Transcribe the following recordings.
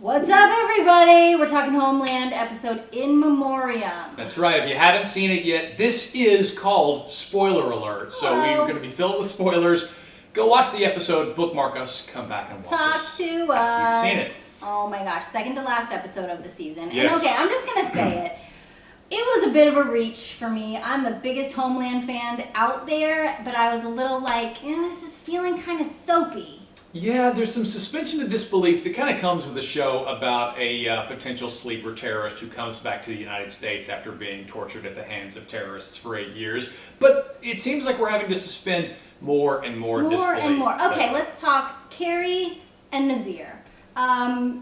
What's up, everybody? We're talking Homeland episode In Memoriam. That's right. If you haven't seen it yet, this is called Spoiler Alert. So we're going to be filled with spoilers. Go watch the episode, bookmark us, come back and watch us. Talk to us. You've seen it. Oh my gosh, second to last episode of the season. Yes. And okay, I'm just going to say it. It was a bit of a reach for me. I'm the biggest Homeland fan out there, but I was a little like, this is feeling kind of soapy. Yeah, there's some suspension of disbelief that kind of comes with the show about a potential sleeper terrorist who comes back to the United States after being tortured at the hands of terrorists for 8 years. But it seems like we're having to suspend more and more disbelief. More and more. Okay, let's talk Carrie and Nazir.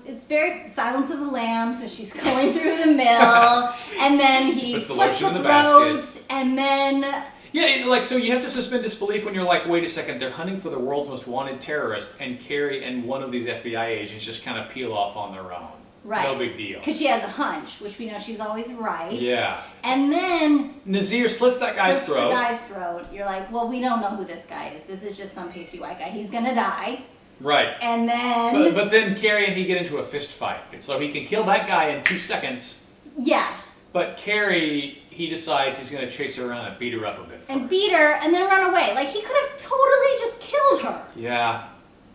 It's very Silence of the Lambs, so she's going through the mill, and then he slits the throat, and then... Yeah, so you have to suspend disbelief when you're like, wait a second, they're hunting for the world's most wanted terrorist, and Carrie and one of these FBI agents just kind of peel off on their own. Right. No big deal. Because she has a hunch, which we know she's always right. Yeah. And then... Nazir slits that guy's throat. The guy's throat. You're like, well, we don't know who this guy is. This is just some pasty white guy. He's gonna die. Right. And then... But then Carrie and he get into a fist fight. And so he can kill that guy in 2 seconds. Yeah. But Carrie... he decides he's going to chase her around and beat her up a bit first. And beat her and then run away. Like, he could have totally just killed her. Yeah.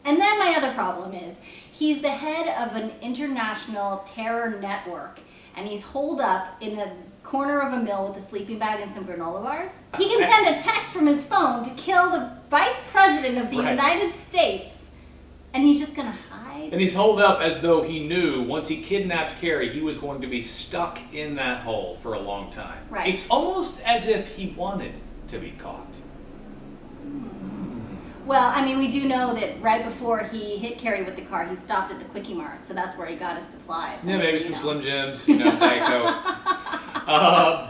And then my other problem is, he's the head of an international terror network, and he's holed up in a corner of a mill with a sleeping bag and some granola bars. He can send a text from his phone to kill the vice president of the United States, and he's just going to hide. And he's holed up as though he knew once he kidnapped Carrie, he was going to be stuck in that hole for a long time. Right. It's almost as if he wanted to be caught. Well, I mean, we do know that right before he hit Carrie with the car, he stopped at the Quickie Mart, so that's where he got his supplies. Yeah, maybe some Slim Jims, Diet Coke.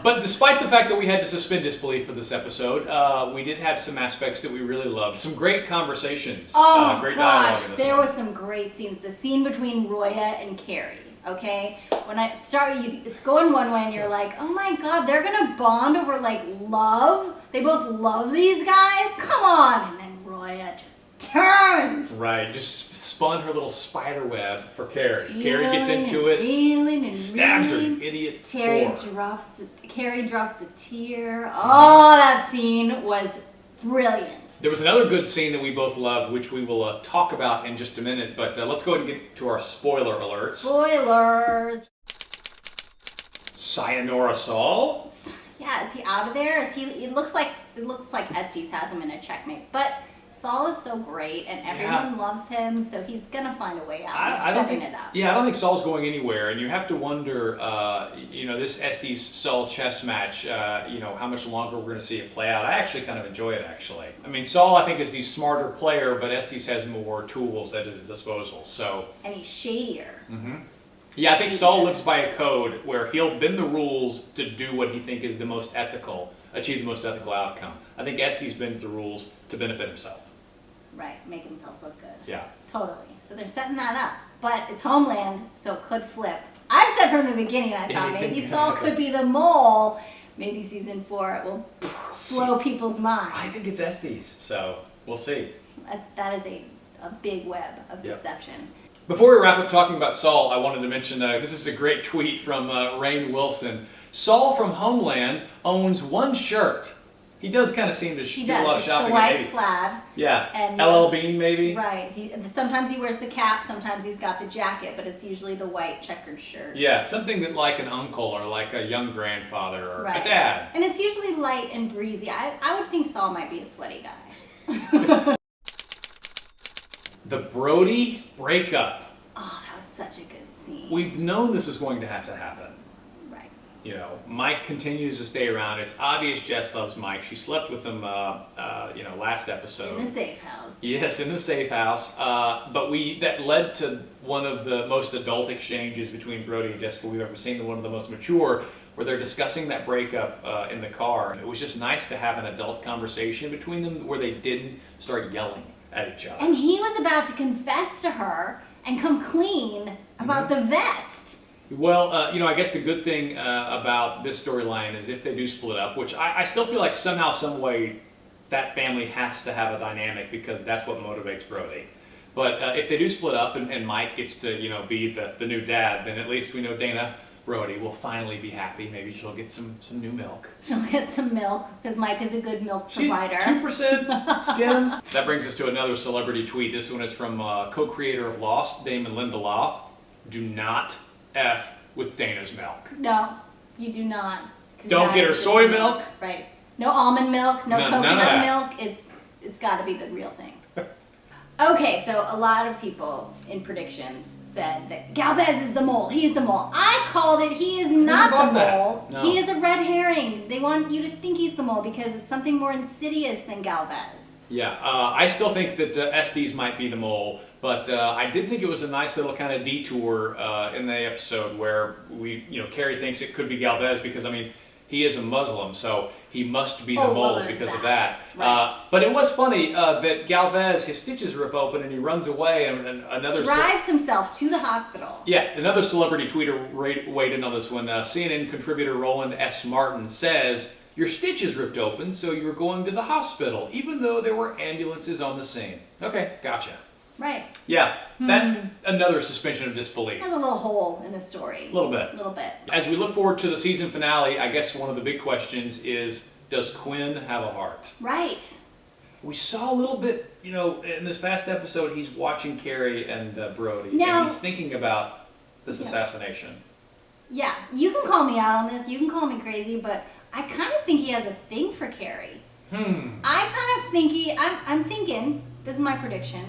But despite the fact that we had to suspend disbelief for this episode, we did have some aspects that we really loved. Some great conversations. Oh, great gosh, dialogue there was some great scenes. The scene between Roya and Carrie, okay? When I start, it's going one way and you're like, oh my god, they're gonna bond over, like, love? They both love these guys? Come on! And then Roya just turns! Right, just spun her little spider web for Carrie. Carrie gets into it, stabs her, you idiot. Carrie drops the tear. Oh, that scene was brilliant. There was another good scene that we both loved, which we will talk about in just a minute, but let's go ahead and get to our spoiler alerts. Spoilers! Sayonara Saul? Yeah, is he out of there? It looks like Estes has him in a checkmate, but Saul is so great, and everyone loves him, so he's gonna find a way out of setting it up. Yeah, I don't think Saul's going anywhere, and you have to wonder, this Estes Saul chess match, how much longer we're gonna see it play out. I actually kind of enjoy it, actually. I mean, Saul, I think, is the smarter player, but Estes has more tools at his disposal, so. And he's shadier. Mm-hmm. Yeah, I think Saul lives by a code where he'll bend the rules to do what he thinks is the most ethical, achieve the most ethical outcome. I think Estes bends the rules to benefit himself. Right, make himself look good. Yeah. Totally. So they're setting that up. But it's Homeland, so it could flip. I've said from the beginning, I thought maybe Saul could be the mole. Maybe season 4 it will blow people's minds. I think it's Estes, so we'll see. That is a big web of deception. Before we wrap up talking about Saul, I wanted to mention, this is a great tweet from Rainn Wilson. Saul from Homeland owns one shirt. He does kind of seem to do a lot of shopping. The white plaid. Yeah, and LL Bean maybe? Right. Sometimes he wears the cap, sometimes he's got the jacket, but it's usually the white checkered shirt. Yeah, something that like an uncle or like a young grandfather or a dad. And it's usually light and breezy. I would think Saul might be a sweaty guy. The Brody breakup. Oh, that was such a good scene. We've known this was going to happen. Right. Mike continues to stay around. It's obvious Jess loves Mike. She slept with him, last episode. In the safe house. Yes, in the safe house. But that led to one of the most adult exchanges between Brody and Jessica we've ever seen, and one of the most mature, where they're discussing that breakup in the car. It was just nice to have an adult conversation between them where they didn't start yelling at each other. And he was about to confess to her and come clean about the vest. Well, I guess the good thing about this storyline is if they do split up, which I still feel like somehow, some way, that family has to have a dynamic because that's what motivates Brody. But if they do split up and Mike gets to, be the new dad, then at least we know Dana Brody will finally be happy. Maybe she'll get some new milk. She'll get some milk, because Mike is a good milk provider. 2% skim. That brings us to another celebrity tweet. This one is from co-creator of Lost, Damon Lindelof. Do not F with Dana's milk. No, you do not. Don't get her soy milk. Right. No almond milk, no none of coconut that. milk. It's got to be the real thing. Okay, so a lot of people in predictions said that Galvez is the mole. He's the mole. I called it. He is not the mole. No. He is a red herring. They want you to think he's the mole because it's something more insidious than Galvez. Yeah, I still think that Estes might be the mole, but I did think it was a nice little kind of detour in the episode where Carrie thinks it could be Galvez because, he is a Muslim, so he must be the mole because of that. Right. But it was funny that Galvez, his stitches rip open and he runs away, and another drives himself to the hospital. Yeah, another celebrity tweeter weighed in on this one. CNN contributor Roland S. Martin says, "Your stitches ripped open, so you were going to the hospital, even though there were ambulances on the scene." Okay, gotcha. Right. Yeah, that another suspension of disbelief. There's a little hole in the story. A little bit. A little bit. As we look forward to the season finale, I guess one of the big questions is, does Quinn have a heart? Right. We saw a little bit, in this past episode, he's watching Carrie and Brody, Now, and he's thinking about this assassination. Yeah, you can call me out on this, you can call me crazy, but I kind of think he has a thing for Carrie. I kind of think I'm thinking, this is my prediction,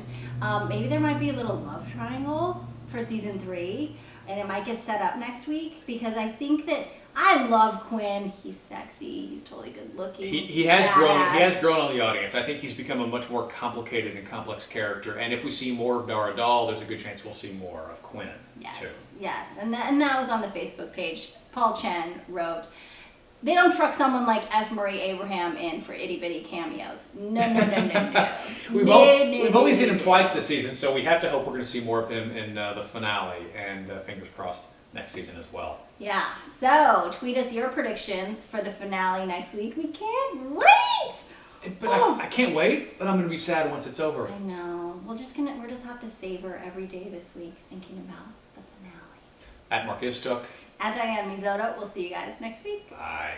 maybe there might be a little love triangle for season 3, and it might get set up next week, because I think that I love Quinn. He's sexy. He's totally good looking. He has grown. He has grown on the audience. I think he's become a much more complicated and complex character. And if we see more of Dara Dahl, there's a good chance we'll see more of Quinn too. Yes, and that was on the Facebook page. Paul Chen wrote, "They don't truck someone like F. Murray Abraham in for itty bitty cameos. No. We've only seen him twice this season, so we have to hope we're going to see more of him in the finale, and fingers crossed next season as well." Yeah, so tweet us your predictions for the finale next week. We can't wait! But I can't wait, but I'm going to be sad once it's over. I know. We'll just have to savor every day this week thinking about the finale. At Marc Istook. At Diane Mizota. We'll see you guys next week. Bye.